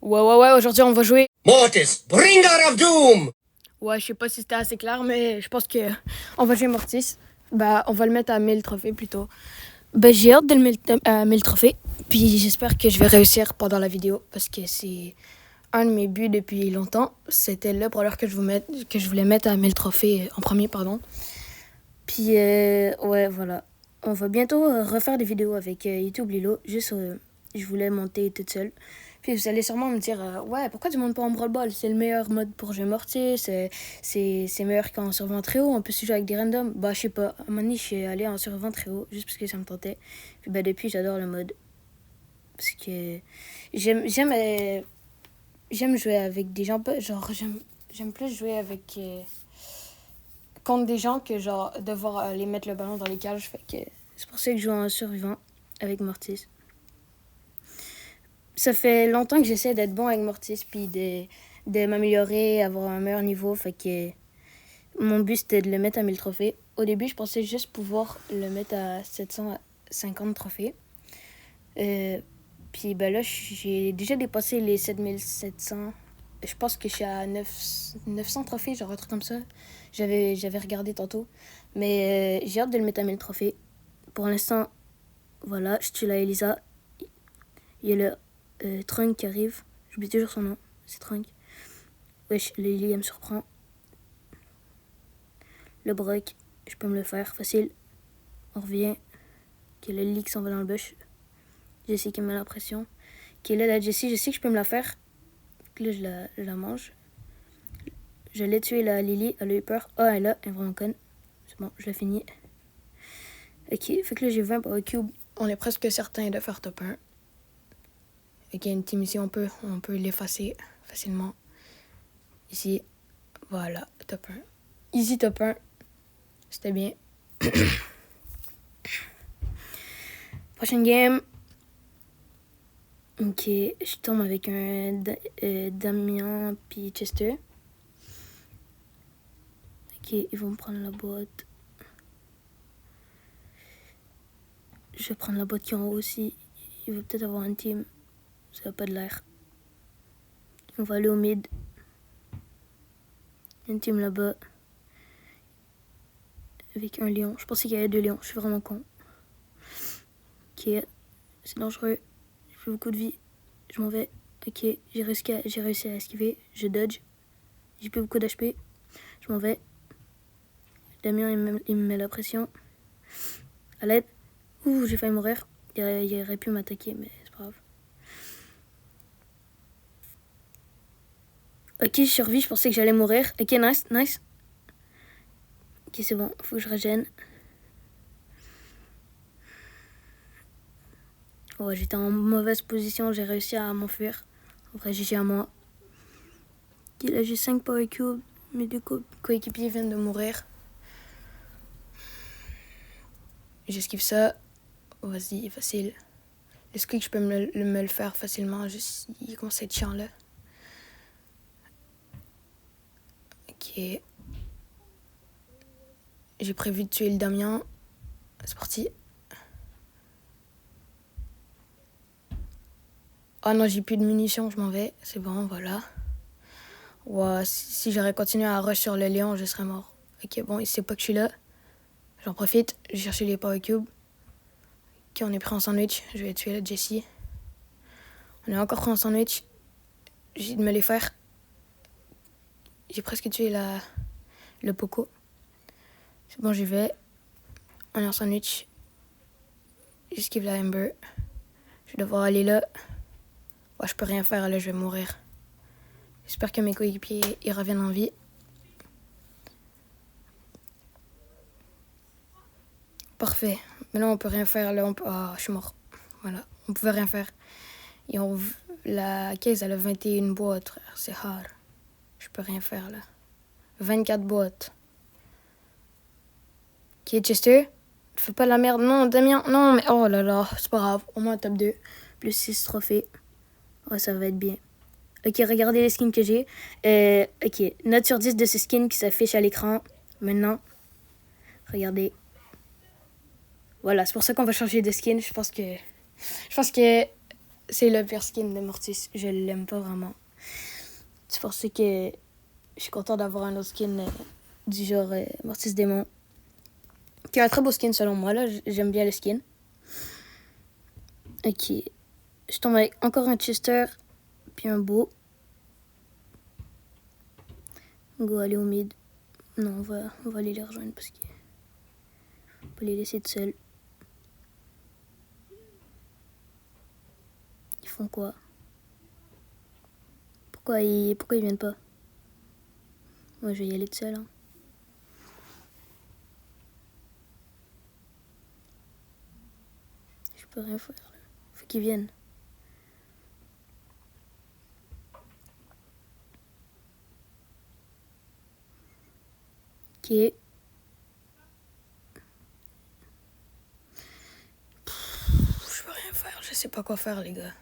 Ouais, aujourd'hui on va jouer. Mortis, bringer of doom! Ouais, je sais pas si c'était assez clair, mais je pense que on va jouer Mortis. Bah, on va le mettre à 1000 trophées plutôt. Ben, j'ai hâte de le mettre à 1000 trophées. Puis j'espère que je vais réussir pendant la vidéo parce que c'est un de mes buts depuis longtemps. C'était le brawler que je voulais mettre à 1000 trophées en premier, pardon. Puis, ouais, voilà. On va bientôt refaire des vidéos avec YouTube Lilo. Juste, je voulais monter toute seule. Puis vous allez sûrement me dire, ouais, pourquoi tu montes pas en Brawl Ball? C'est le meilleur mode pour jouer Mortis. C'est meilleur qu'en survivant très haut. On peut se jouer avec des randoms. Bah, je sais pas. À un moment donné, je suis allée en survivant très haut juste parce que ça me tentait. Puis, bah, depuis, j'adore le mode. Parce que j'aime jouer avec des gens. Genre, j'aime plus jouer avec. Contre des gens que genre devoir les mettre le ballon dans les cages. Fait que c'est pour ça que je joue en survivant avec Mortis. Ça fait longtemps que j'essaie d'être bon avec Mortis puis de m'améliorer, avoir un meilleur niveau. Fait que mon but c'était de le mettre à 1000 trophées. Au début, je pensais juste pouvoir le mettre à 750 trophées. Puis ben là, j'ai déjà dépassé les 7700. Je pense que je suis à 900 trophées, genre un truc comme ça. J'avais regardé tantôt. Mais j'ai hâte de le mettre à 1000 trophées. Pour l'instant, voilà, je tue la Elisa. Il y a le Trunk qui arrive. J'oublie toujours son nom. C'est Trunk. Wesh, Lily, elle me surprend. Le Brock, je peux me le faire, facile. On revient. Ok, le Lily qui s'en va dans le bush. Jessie qui me met la pression. Ok, là, la Jessie, je sais que je peux me la faire. Là, je la mange. Je l'ai tué, la Lily. Elle a eu peur. Oh, elle est là, elle est vraiment conne. C'est bon, je l'ai fini. Ok, fait que là, j'ai 20 Power Cube. On est presque certain de faire top 1. Ok, une team ici, on peut l'effacer facilement. Ici, voilà, top 1. Easy top 1. C'était bien. Prochaine game. Ok, je tombe avec un Damien puis Chester. Ok, ils vont me prendre la boîte. Je vais prendre la boîte qui est en haut aussi. Il va peut-être avoir une team. Ça n'a pas de l'air. On va aller au mid. Une team là-bas. Avec un lion. Je pensais qu'il y avait 2 lions. Je suis vraiment con. Ok, c'est dangereux. J'ai fait beaucoup de vie. Je m'en vais. Ok, j'ai réussi à esquiver. Je dodge. J'ai plus beaucoup d'HP. Je m'en vais. Damien, il me met la pression. À l'aide. Ouh, j'ai failli mourir. Il aurait pu m'attaquer, mais c'est pas grave. Ok, je survis. Je pensais que j'allais mourir. Ok, nice. Ok, c'est bon. Faut que je régène. Oh, j'étais en mauvaise position. J'ai réussi à m'enfuir. En vrai, GG à moi. Ok, là, j'ai 5 power cubes. Mes 2 coéquipiers viennent de mourir. J'esquive ça. Vas-y, facile. Le squeak, je peux me le faire facilement. Il commence à être chiant là. Ok. J'ai prévu de tuer le Damien. C'est parti. Oh non, j'ai plus de munitions, je m'en vais. C'est bon, voilà. Ouais, si j'aurais continué à rush sur le lion, je serais mort. Ok, bon, il sait pas que je suis là. J'en profite, j'ai cherché les power cubes. Ok, on est pris en sandwich. Je vais tuer la Jessie. On est encore pris en sandwich. J'ai de me les faire. J'ai presque tué le Poco. C'est bon, j'y vais. On est en sandwich. J'esquive la Amber. Je vais devoir aller là. Ouais, je peux rien faire là, je vais mourir. J'espère que mes coéquipiers ils reviennent en vie. Parfait. Mais là, on peut rien faire. Là, ah, je suis mort. Voilà, on pouvait rien faire. La caisse, elle a 21 boîtes, frère. C'est hard. Je peux rien faire, là. 24 boîtes. Ok, Chester. Fais pas la merde. Non, Damien. Non, mais oh là là. C'est pas grave. Au moins, top 2. Plus 6 trophées. Ouais, ça va être bien. Ok, regardez les skins que j'ai. Ok, note sur 10 de ces skins qui s'affichent à l'écran. Maintenant, regardez. Voilà, c'est pour ça qu'on va changer de skin. Je pense que c'est le pire skin de Mortis. Je l'aime pas vraiment. C'est pour ça que je suis content d'avoir un autre skin du genre Mortis Démon. Qui est un très beau skin selon moi, là. J'aime bien le skin. Ok. Je tombe avec encore un Chester, puis un beau. Go aller au mid. Non, on va aller les rejoindre parce que... On peut les laisser tout seuls. Ils font quoi? Pourquoi ils viennent pas? Moi, je vais y aller tout seul. Hein. Je peux rien faire. Là. Faut qu'ils viennent. Ok. Je peux rien faire. Je sais pas quoi faire, les gars.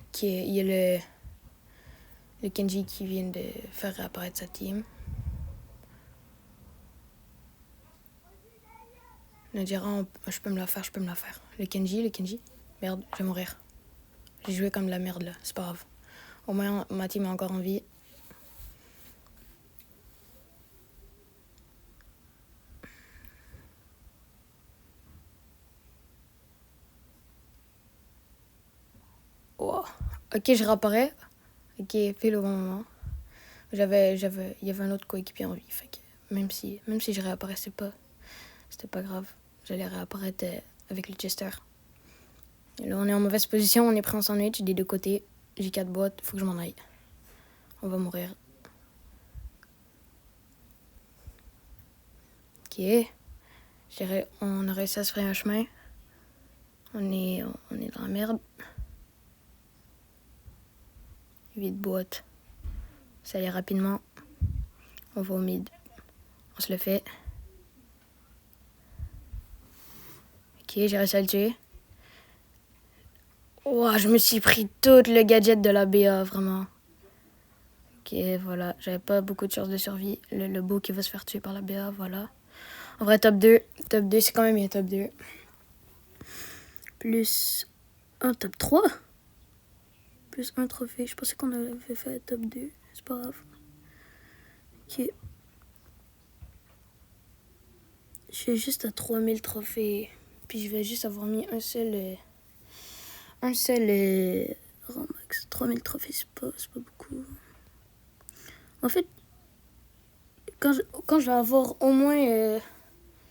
Ok, il y a le Kenji qui vient de faire réapparaître sa team. Nadira, je peux me la faire. Le Kenji. Merde, je vais mourir. J'ai joué comme de la merde, là. C'est pas grave. Au moins, ma team est encore en vie. Oh. Ok, je réapparais. Ok, pile au bon moment. Il y avait un autre coéquipier en vie. Fait que même si je réapparaissais pas, c'était pas grave. J'allais réapparaître avec le Chester. Et là, on est en mauvaise position. On est pris en sandwich des deux côtés. J'ai 4 boîtes. Faut que je m'en aille. On va mourir. Ok. On a réussi à se frayer un chemin. On est dans la merde. 8 boîtes. Ça allait rapidement. On va au mid. On se le fait. Ok, j'ai réussi à le tuer. Wow, je me suis pris tout le gadget de la BA, vraiment. Ok, voilà. J'avais pas beaucoup de chances de survie. Le beau qui va se faire tuer par la BA, voilà. En vrai, top 2. Top 2, c'est quand même bien top 2. Plus un top 3. Plus un trophée. Je pensais qu'on avait fait top 2. C'est pas grave. Ok. Je suis juste à 3000 trophées. Puis je vais juste avoir mis un seul rang max. 3000 trophées, c'est pas beaucoup. En fait, quand je vais avoir au moins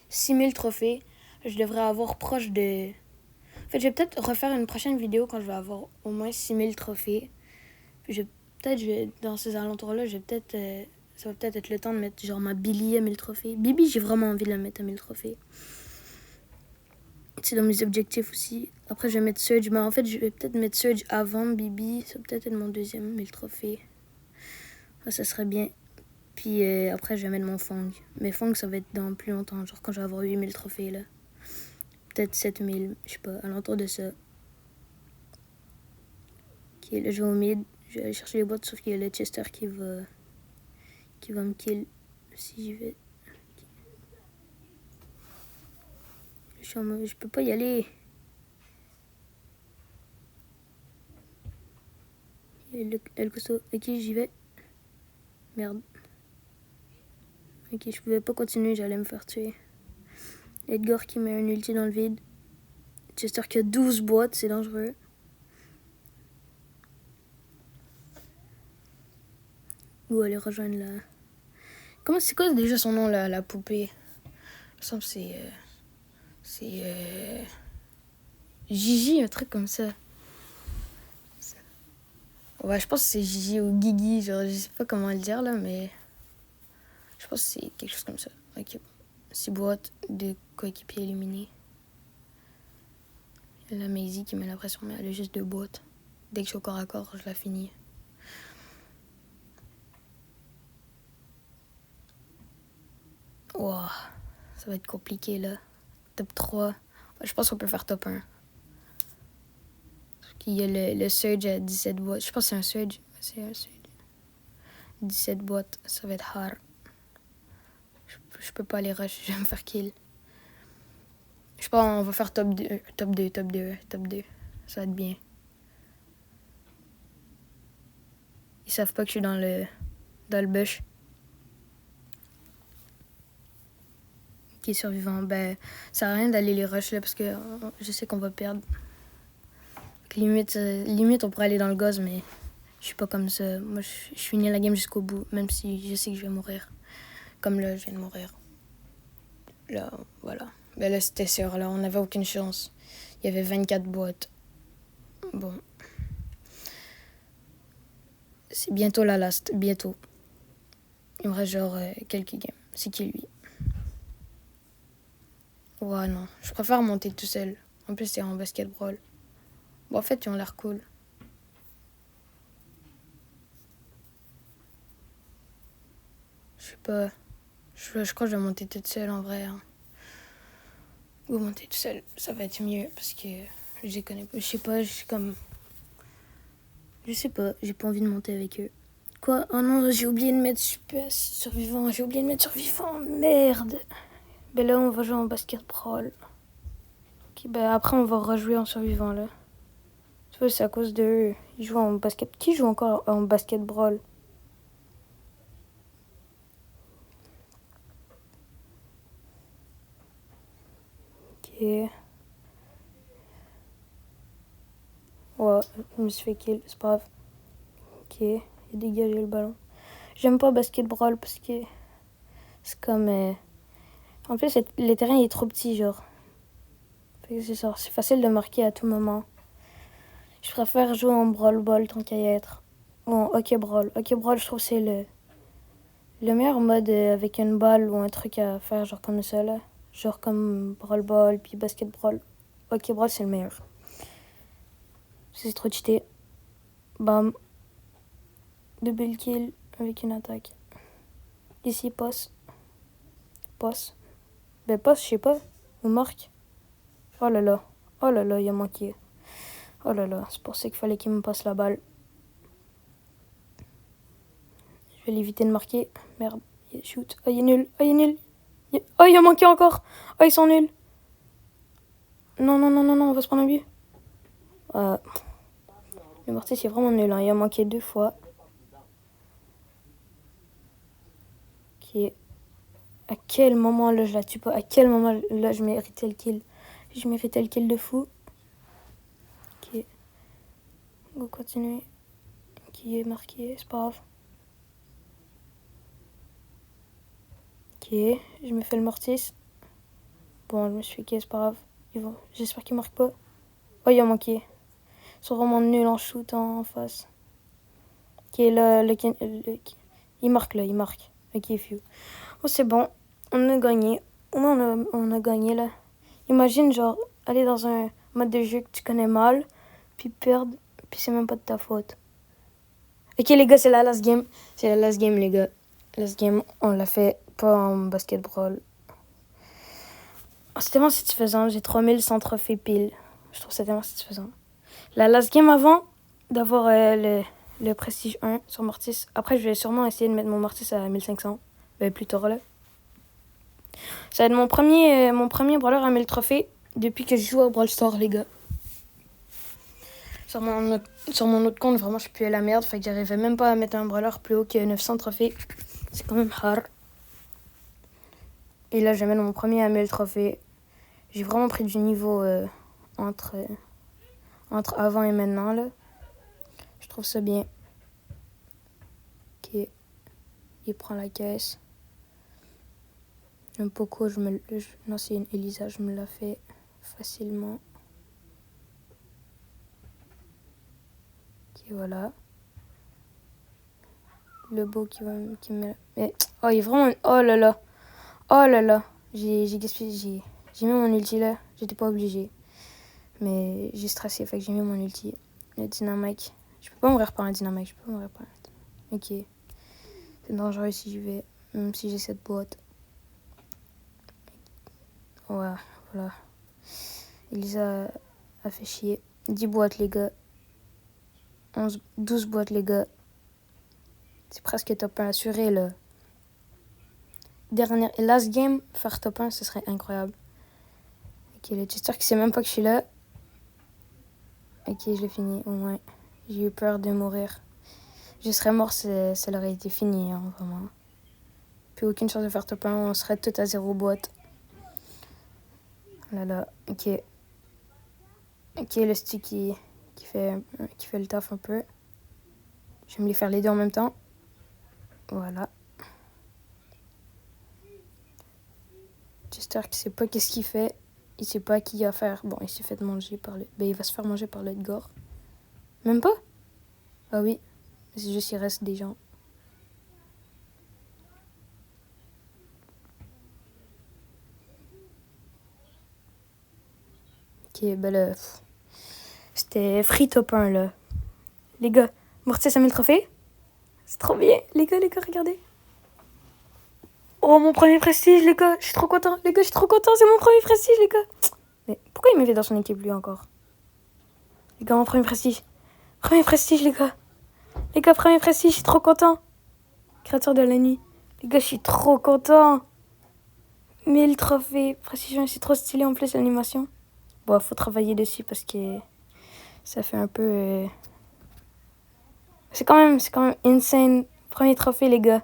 6000 trophées, je devrais avoir proche de... En fait, je vais peut-être refaire une prochaine vidéo quand je vais avoir au moins 6000 trophées. Puis dans ces alentours-là, ça va peut-être être le temps de mettre genre ma Billy à 1000 trophées. Bibi, j'ai vraiment envie de la mettre à 1000 trophées. C'est dans mes objectifs aussi. Après, je vais mettre Surge. Mais en fait, je vais peut-être mettre Surge avant Bibi. Ça va peut-être être mon deuxième 1000 trophées. Ouais, ça serait bien. Puis après, je vais mettre mon Fong. Mais Fong, ça va être dans plus longtemps. Genre quand je vais avoir 8000 trophées, là. Peut-être 7000. Je sais pas, à l'entour de ça. Ok, là, je vais au mid. Je vais aller chercher les boîtes, sauf qu'il y a le Chester qui va me kill si j'y vais. Je peux pas y aller. El Costo. Ok, j'y vais. Merde. Ok, je pouvais pas continuer, j'allais me faire tuer. Edgar qui met un ulti dans le vide. Chester qui a 12 boîtes, c'est dangereux. Ou aller rejoindre la... C'est quoi déjà son nom, la poupée? Il me semble que c'est... Gigi, un truc comme ça. Ouais, je pense que c'est Gigi ou Guigui, genre, je sais pas comment le dire, là, mais... Je pense que c'est quelque chose comme ça. Ok, 6 boîtes, 2 coéquipiers éliminés. Il y a la Maisie qui met la pression, mais elle a juste 2 boîtes. Dès que je suis au corps à corps, je la finis. Wow, ça va être compliqué, là. Top 3. Ouais, je pense qu'on peut faire top 1. Il y a le Surge à 17 boîtes. Je pense que c'est un Surge. C'est un Surge. 17 boîtes, ça va être hard. Je peux pas aller rush, je vais me faire kill. Je sais pas, on va faire top 2, top 2, top 2, top 2. Ça va être bien. Ils savent pas que je suis dans le bush. Qui est survivant. Ben, ça sert à rien d'aller les rush là parce que je sais qu'on va perdre. Limite, on pourrait aller dans le gaz, mais je suis pas comme ça. Moi, je finis la game jusqu'au bout, même si je sais que je vais mourir. Comme là, je viens de mourir. Là, voilà. Ben là, c'était sûr. Là, on n'avait aucune chance. Il y avait 24 boîtes. Bon. C'est bientôt la last. Bientôt. Il me reste genre quelques games. C'est qui, lui? Ouais, non. Je préfère monter tout seul. En plus, c'est en basket brawl. Bon, en fait, ils ont l'air cool. Je sais pas. Je crois que je vais monter toute seule en vrai. Hein. Ou monter tout seul, ça va être mieux parce que je les connais pas. Je sais pas, je suis comme. Je sais pas, j'ai pas envie de monter avec eux. Quoi? Oh non, j'ai oublié de mettre super survivant. J'ai oublié de mettre survivant. Merde. Ben là, on va jouer en basket brawl. Ok, ben après, on va rejouer en survivant là. Tu vois, c'est à cause d'eux. Ils jouent en basket. Qui joue encore en basket brawl? Ok. Ouais, je me suis fait kill, c'est pas grave. Ok, il a dégagé le ballon. J'aime pas basket brawl parce que c'est comme. En plus, le terrain est trop petit, genre. Fait que c'est ça, c'est facile de marquer à tout moment. Je préfère jouer en brawl ball tant qu'à y être. Ou en hockey brawl. Hockey brawl, je trouve que c'est le meilleur mode avec une balle ou un truc à faire, genre comme ça là. Genre comme brawl ball, puis basket brawl. Hockey brawl, c'est le meilleur. C'est trop cheaté. Bam. Double kill avec une attaque. Ici, passe. Passe. Ben, passe, je sais pas. Ou marque. Oh là là. Oh là là, il a manqué. Oh là là, c'est pour ça qu'il fallait qu'il me passe la balle. Je vais l'éviter de marquer. Merde. Shoot. Oh, il est nul. Oh, il est nul. Oh, il a manqué encore. Oh, ils sont nuls. Non, non, non, non, non, on va se prendre un but. Le Mortis, c'est vraiment nul. Hein. Il a manqué 2 fois. Ok. À quel moment là je la tue pas? À quel moment là je méritais le kill? Je méritais le kill de fou. Ok. Go continuer. Qui est marqué, c'est pas grave. Ok. Je me fais le Mortis. Bon, je me suis fait c'est pas grave. J'espère qu'il marque pas. Oh, il a manqué. Ils sont vraiment nuls en shoot en face. Ok, là, il marque là, il marque. Ok, few. Oh, c'est bon. On a gagné. On a gagné là. Imagine, genre, aller dans un mode de jeu que tu connais mal, puis perdre, puis c'est même pas de ta faute. Ok, les gars, c'est la last game. C'est la last game, les gars. Last game, on l'a fait pas en basket brawl. Oh, c'est tellement satisfaisant. J'ai 3100 trophées pile. Je trouve ça tellement satisfaisant. La last game avant d'avoir le Prestige 1 sur Mortis. Après, je vais sûrement essayer de mettre mon Mortis à 1500. Plus tard là. Ça va être mon premier brawler à 1000 trophées depuis que je joue au Brawl Stars, les gars. Sur mon autre compte, vraiment, je puais la merde. Fait que j'arrivais même pas à mettre un brawler plus haut que 900 trophées. C'est quand même hard. Et là, je vais mettre mon premier à 1000 trophées. J'ai vraiment pris du niveau entre avant et maintenant, là. Je trouve ça bien. Ok. Il prend la caisse. Un Poco, non, c'est une Elisa, je me la fais facilement. Ok, voilà. Le beau qui me... Mais, oh, il est vraiment... Oh là là. Oh là là. J'ai gaspillé... J'ai mis mon ulti là. J'étais pas obligée. Mais j'ai stressé, fait que j'ai mis mon ulti. Le dynamite. Je peux pas mourir par un dynamite. Ok. C'est dangereux si j'y vais. Même si j'ai cette boîte. Ouais, voilà. Elisa a fait chier. 10 boîtes, les gars. 12 boîtes, les gars. C'est presque top 1 assuré, là. Last game, faire top 1, ce serait incroyable. Ok, le Chester qui sait même pas que je suis là. Ok, je l'ai fini, au moins. J'ai eu peur de mourir. Je serais mort si ça aurait été fini, hein, vraiment. Puis aucune chance de faire top 1, on serait tout à 0 boîte. Là, ok. Ok, le stick qui fait le taf un peu. Je vais me les faire les deux en même temps. Voilà. Chester qui sait pas qu'est-ce qu'il fait. Il sait pas qui il a faire. Bon, il s'est fait manger par le... Ben, il va se faire manger par l'Edgar. Même pas? Ah oui. C'est juste qu'il reste des gens. Ok, ben là... C'était free top 1, là. Les gars, Mortis a mis le trophée. C'est trop bien. Les gars, regardez. Oh, mon premier prestige, les gars. Je suis trop content. Les gars, je suis trop content. C'est mon premier prestige, les gars. Mais pourquoi il me fait dans son équipe, lui, encore? Les gars, mon premier prestige. Premier prestige, les gars. Les gars, premier prestige, je suis trop content. Créateur de la nuit. Les gars, je suis trop content. 1000 trophées. Prestige, c'est trop stylé en plus, l'animation. Bon, faut travailler dessus parce que ça fait un peu... C'est quand même insane. Premier trophée, les gars.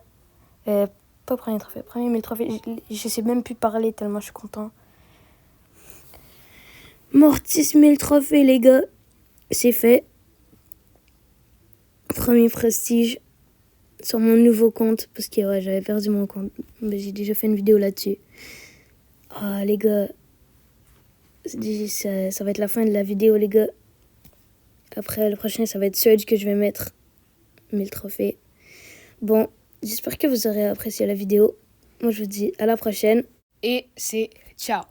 Pas premier trophée, premier 1000 trophées. Je sais même plus parler tellement je suis content. Mortis 1000 trophées, les gars. C'est fait. Premier prestige sur mon nouveau compte. Parce que ouais, j'avais perdu mon compte. Mais j'ai déjà fait une vidéo là-dessus. Ah, les gars. Ça va être la fin de la vidéo, les gars. Après, le prochain, ça va être Surge que je vais mettre. 1000 trophées. Bon, j'espère que vous aurez apprécié la vidéo. Moi, je vous dis à la prochaine. Et c'est ciao.